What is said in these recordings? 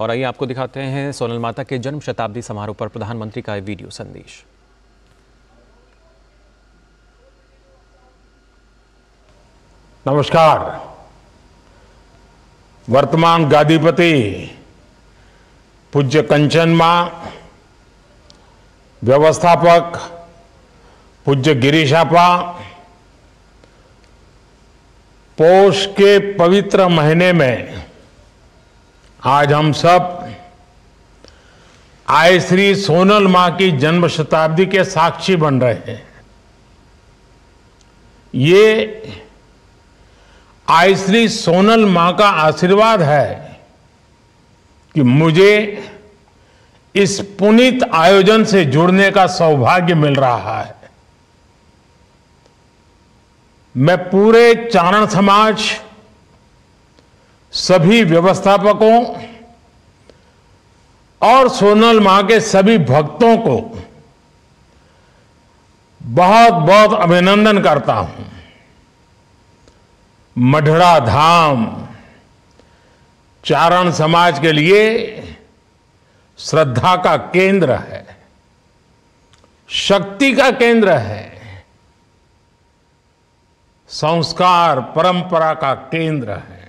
और आइए आपको दिखाते हैं सोनल माता के जन्म शताब्दी समारोह पर प्रधानमंत्री का वीडियो संदेश। नमस्कार। वर्तमान गादीपति पूज्य कंचन मां, व्यवस्थापक पूज्य गिरीशापा, पौष के पवित्र महीने में आज हम सब आय श्री सोनल मां की जन्म शताब्दी के साक्षी बन रहे हैं। ये आय श्री सोनल मां का आशीर्वाद है कि मुझे इस पुनीत आयोजन से जुड़ने का सौभाग्य मिल रहा है। मैं पूरे चारण समाज, सभी व्यवस्थापकों और सोनल मां के सभी भक्तों को बहुत बहुत अभिनंदन करता हूं। मढ़ड़ा धाम चारण समाज के लिए श्रद्धा का केंद्र है, शक्ति का केंद्र है, संस्कार परंपरा का केंद्र है।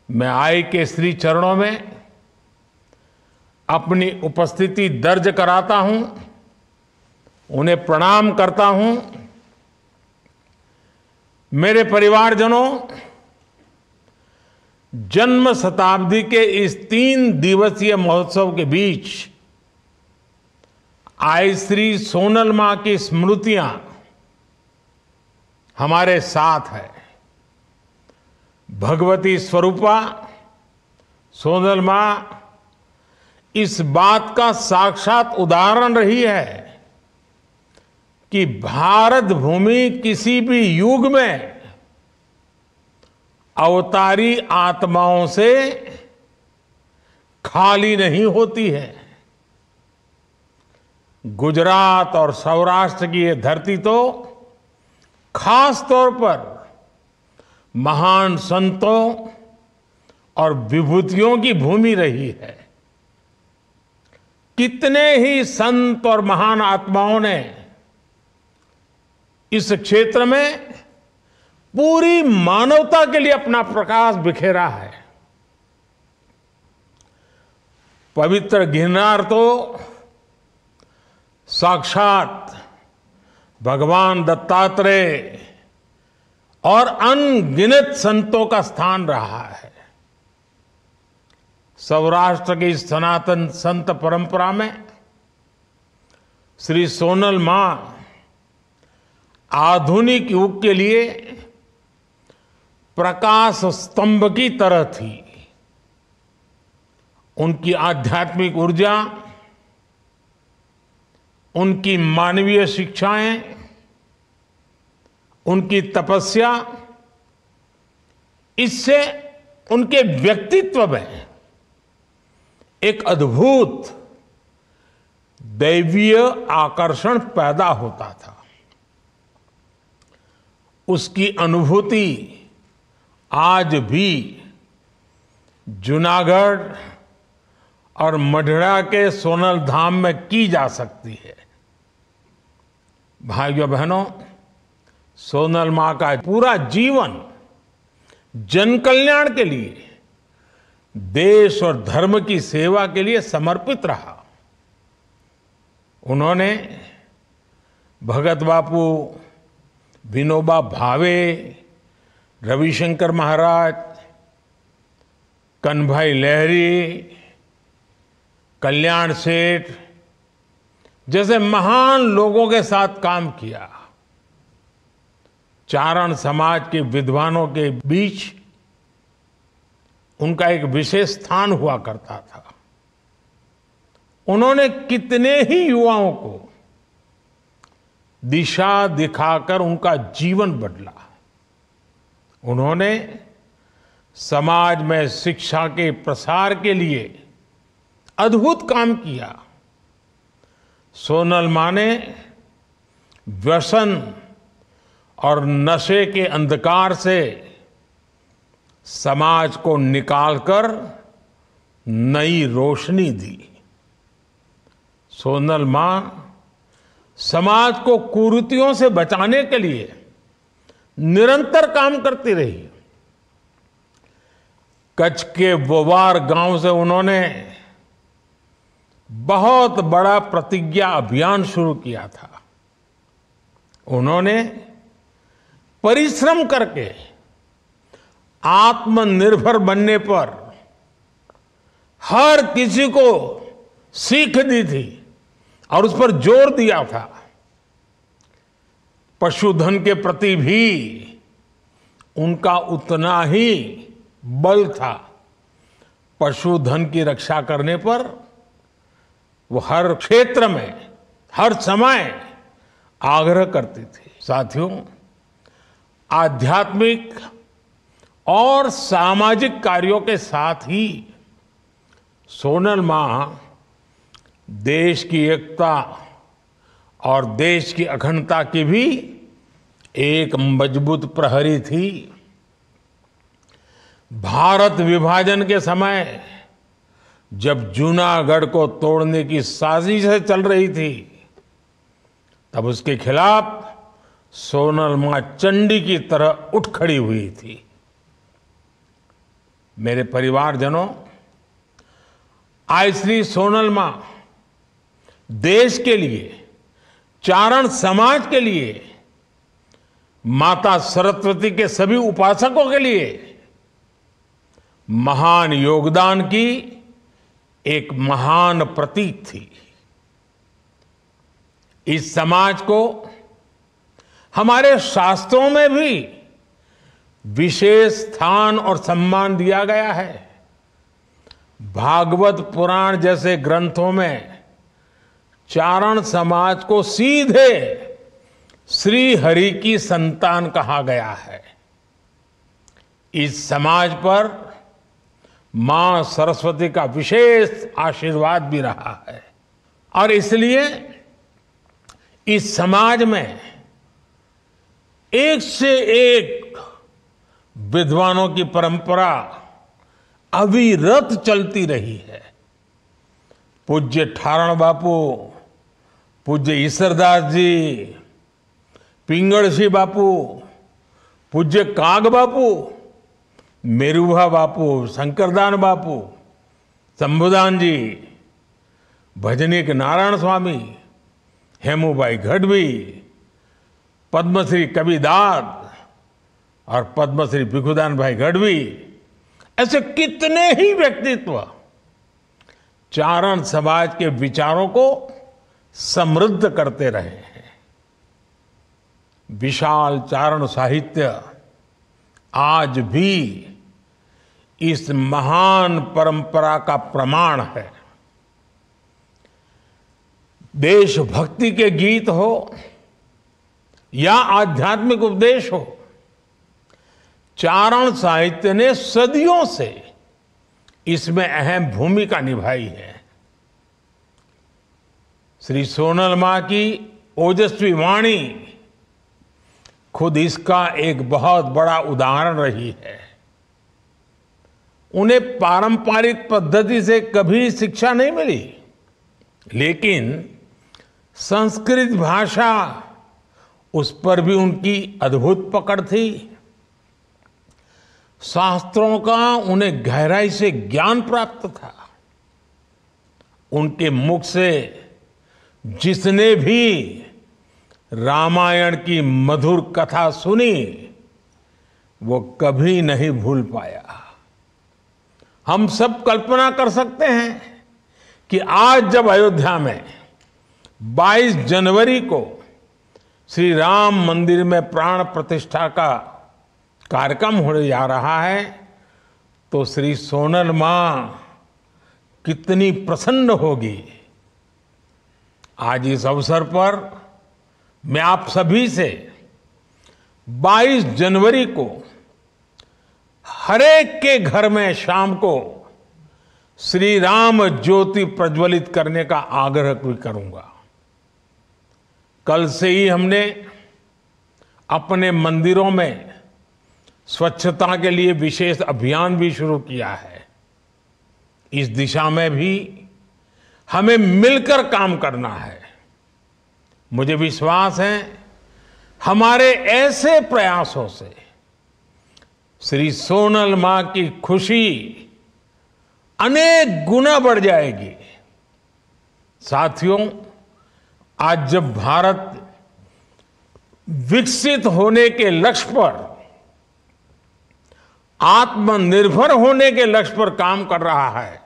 मैं आय के श्री चरणों में अपनी उपस्थिति दर्ज कराता हूं, उन्हें प्रणाम करता हूं। मेरे परिवारजनों, जन्म शताब्दी के इस 3 दिवसीय महोत्सव के बीच आय श्री सोनल मां की स्मृतियां हमारे साथ है। भगवती स्वरूपा सोनल मां इस बात का साक्षात उदाहरण रही है कि भारत भूमि किसी भी युग में अवतारी आत्माओं से खाली नहीं होती है। गुजरात और सौराष्ट्र की ये धरती तो खास तौर पर महान संतों और विभूतियों की भूमि रही है। कितने ही संत और महान आत्माओं ने इस क्षेत्र में पूरी मानवता के लिए अपना प्रकाश बिखेरा है। पवित्र गिरनार तो साक्षात भगवान दत्तात्रेय और अनगिनत संतों का स्थान रहा है। सौराष्ट्र की सनातन संत परंपरा में श्री सोनल मां आधुनिक युग के लिए प्रकाश स्तंभ की तरह थी। उनकी आध्यात्मिक ऊर्जा, उनकी मानवीय शिक्षाएं, उनकी तपस्या, इससे उनके व्यक्तित्व में एक अद्भुत दैवीय आकर्षण पैदा होता था। उसकी अनुभूति आज भी जूनागढ़ और मढ़ड़ा के सोनल धाम में की जा सकती है। भाइयों बहनों, सोनल मां का पूरा जीवन जन कल्याण के लिए, देश और धर्म की सेवा के लिए समर्पित रहा। उन्होंने भगत बापू, विनोबा भावे, रविशंकर महाराज, कन्हभाई लहरी, कल्याण सेठ जैसे महान लोगों के साथ काम किया। चारण समाज के विद्वानों के बीच उनका एक विशेष स्थान हुआ करता था। उन्होंने कितने ही युवाओं को दिशा दिखाकर उनका जीवन बदला। उन्होंने समाज में शिक्षा के प्रसार के लिए अद्भुत काम किया। सोनल मां ने व्यसन और नशे के अंधकार से समाज को निकालकर नई रोशनी दी। सोनल मां समाज को कुरीतियों से बचाने के लिए निरंतर काम करती रही। कच्छ के बोवार गांव से उन्होंने बहुत बड़ा प्रतिज्ञा अभियान शुरू किया था। उन्होंने परिश्रम करके आत्मनिर्भर बनने पर हर किसी को सीख दी थी और उस पर जोर दिया था। पशुधन के प्रति भी उनका उतना ही बल था। पशुधन की रक्षा करने पर वो हर क्षेत्र में हर समय आग्रह करती थी। साथियों, आध्यात्मिक और सामाजिक कार्यों के साथ ही सोनल मां देश की एकता और देश की अखंडता की भी एक मजबूत प्रहरी थी। भारत विभाजन के समय जब जूनागढ़ को तोड़ने की साजिश चल रही थी, तब उसके खिलाफ सोनल मां चंडी की तरह उठ खड़ी हुई थी। मेरे परिवारजनों, आज श्री सोनल मां देश के लिए, चारण समाज के लिए, माता सरस्वती के सभी उपासकों के लिए महान योगदान की एक महान प्रतीक थी। इस समाज को हमारे शास्त्रों में भी विशेष स्थान और सम्मान दिया गया है। भागवत पुराण जैसे ग्रंथों में चारण समाज को सीधे श्री हरि की संतान कहा गया है। इस समाज पर मां सरस्वती का विशेष आशीर्वाद भी रहा है और इसलिए इस समाज में एक से एक विद्वानों की परंपरा अविरत चलती रही है। पूज्य ठारण बापू, पूज्य ईसरदास जी, पिंगళ बापू, पूज्य काग बापू, मेरुभा बापू, शंकरदान बापू, शंभुदान जी, भजनीक नारायण स्वामी, हेमूबाई गढ़वी, पद्मश्री कबीरदास और पद्मश्री भिखुदान भाई गढ़वी, ऐसे कितने ही व्यक्तित्व चारण समाज के विचारों को समृद्ध करते रहे हैं। विशाल चारण साहित्य आज भी इस महान परंपरा का प्रमाण है। देशभक्ति के गीत हो या आध्यात्मिक उपदेश हो, चारण साहित्य ने सदियों से इसमें अहम भूमिका निभाई है। श्री सोनल मां की ओजस्वी वाणी खुद इसका एक बहुत बड़ा उदाहरण रही है। उन्हें पारंपरिक पद्धति से कभी शिक्षा नहीं मिली, लेकिन संस्कृत भाषा, उस पर भी उनकी अद्भुत पकड़ थी। शास्त्रों का उन्हें गहराई से ज्ञान प्राप्त था। उनके मुख से जिसने भी रामायण की मधुर कथा सुनी, वो कभी नहीं भूल पाया। हम सब कल्पना कर सकते हैं कि आज जब अयोध्या में 22 जनवरी को श्री राम मंदिर में प्राण प्रतिष्ठा का कार्यक्रम होने जा रहा है, तो श्री सोनल मां कितनी प्रसन्न होगी। आज इस अवसर पर मैं आप सभी से 22 जनवरी को हरेक के घर में शाम को श्री राम ज्योति प्रज्वलित करने का आग्रह भी करूंगा। कल से ही हमने अपने मंदिरों में स्वच्छता के लिए विशेष अभियान भी शुरू किया है। इस दिशा में भी हमें मिलकर काम करना है। मुझे विश्वास है हमारे ऐसे प्रयासों से श्री सोनल मां की खुशी अनेक गुना बढ़ जाएगी। साथियों, आज जब भारत विकसित होने के लक्ष्य पर, आत्मनिर्भर होने के लक्ष्य पर काम कर रहा है,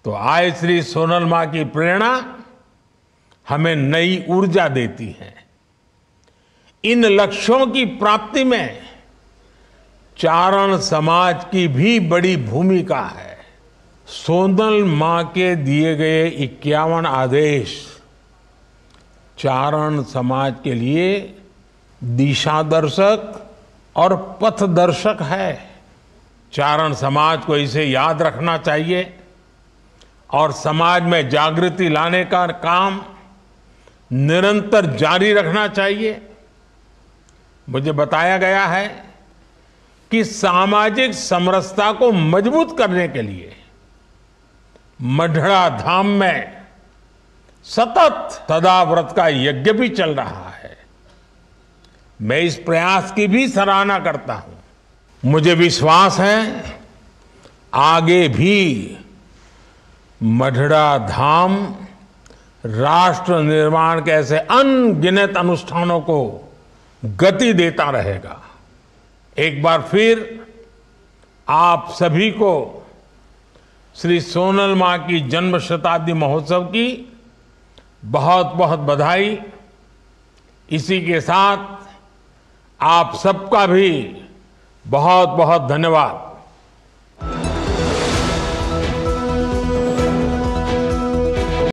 तो आज श्री सोनल मां की प्रेरणा हमें नई ऊर्जा देती है। इन लक्ष्यों की प्राप्ति में चारण समाज की भी बड़ी भूमिका है। सोनल मां के दिए गए 51 आदेश चारण समाज के लिए दिशा दर्शक और पथ दर्शक है। चारण समाज को इसे याद रखना चाहिए और समाज में जागृति लाने का काम निरंतर जारी रखना चाहिए। मुझे बताया गया है कि सामाजिक समरसता को मजबूत करने के लिए मढ़ड़ा धाम में सतत सदाव्रत का यज्ञ भी चल रहा है। मैं इस प्रयास की भी सराहना करता हूं। मुझे विश्वास है आगे भी मढ़ड़ा धाम राष्ट्र निर्माण के ऐसे अनगिनत अनुष्ठानों को गति देता रहेगा। एक बार फिर आप सभी को श्री सोनल मां की जन्म शताब्दी महोत्सव की बहुत बहुत बधाई। इसी के साथ आप सबका भी बहुत बहुत धन्यवाद।